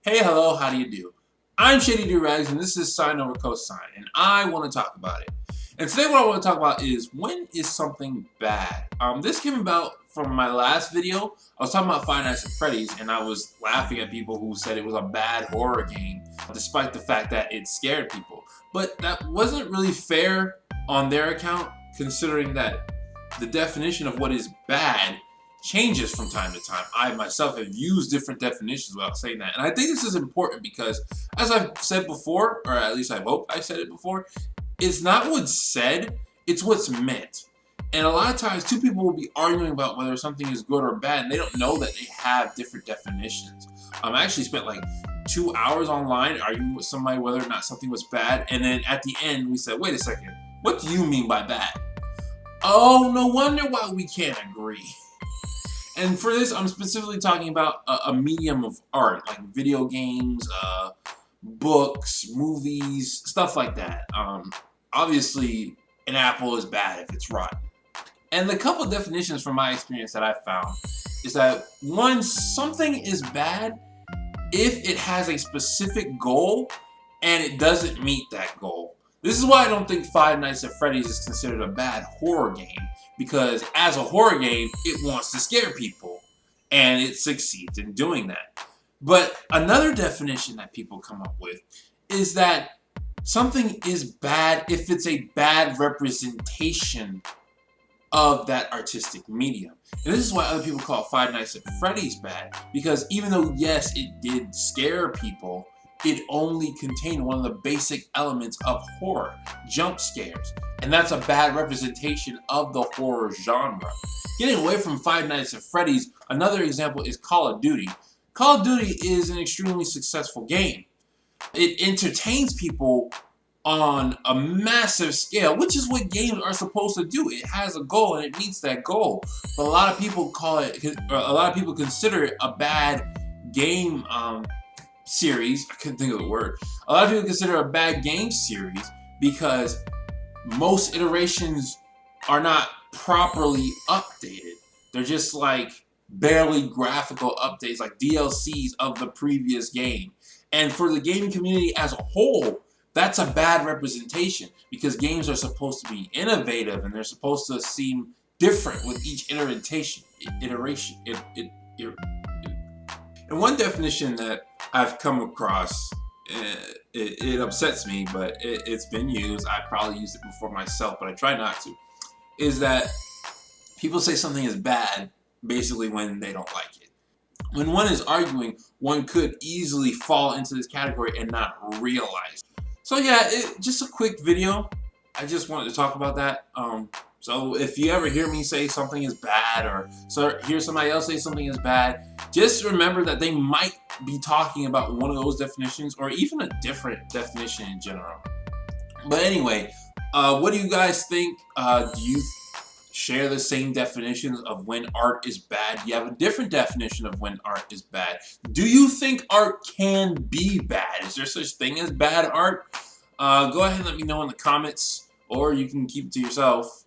Hey, hello, how do you do? I'm Shady Doorags, and this is Sine over Cosine, and I want to talk about it. And today what I want to talk about is, when is something bad? This came about from my last video. I was talking about Five Nights at Freddy's, and I was laughing at people who said it was a bad horror game, despite the fact that it scared people. But that wasn't really fair on their account, considering that the definition of what is bad changes from time to time. I myself have used different definitions without saying that. And I think this is important because, as I've said before, or at least I hope I said it before, it's not what's said, it's what's meant. And a lot of times, two people will be arguing about whether something is good or bad, and they don't know that they have different definitions. I actually spent like 2 hours online arguing with somebody whether or not something was bad, and then at the end, we said, wait a second, what do you mean by bad? Oh, no wonder why we can't agree. And for this, I'm specifically talking about a medium of art, like video games, books, movies, stuff like that. Obviously, an apple is bad if it's rotten. And the couple definitions from my experience that I found is that, one, something is bad if it has a specific goal and it doesn't meet that goal. This is why I don't think Five Nights at Freddy's is considered a bad horror game, because as a horror game, it wants to scare people, and it succeeds in doing that. But another definition that people come up with is that something is bad if it's a bad representation of that artistic medium. And this is why other people call Five Nights at Freddy's bad, because even though, yes, it did scare people, it only contained one of the basic elements of horror, jump scares. And that's a bad representation of the horror genre. Getting away from Five Nights at Freddy's, another example is Call of Duty. Call of Duty is an extremely successful game. It entertains people on a massive scale, which is what games are supposed to do. It has a goal and it meets that goal. But a lot of people consider it a bad game series. I couldn't think of the word. A lot of people consider a bad game series because most iterations are not properly updated. They're just like barely graphical updates, like DLCs of the previous game. And for the gaming community as a whole, that's a bad representation, because games are supposed to be innovative and they're supposed to seem different with each iteration. And one definition that I've come across, it upsets me, but it's been used. I probably used it before myself, but I try not to, is that people say something is bad basically when they don't like it. When one is arguing, one could easily fall into this category and not realize. So yeah, just a quick video. I just wanted to talk about that. So if you ever hear me say something is bad, or hear somebody else say something is bad, just remember that they might be talking about one of those definitions, or even a different definition in general. But anyway, what do you guys think? Do you share the same definitions of when art is bad? Do you have a different definition of when art is bad? Do you think art can be bad? Is there such thing as bad art? Go ahead and let me know in the comments, or you can keep it to yourself.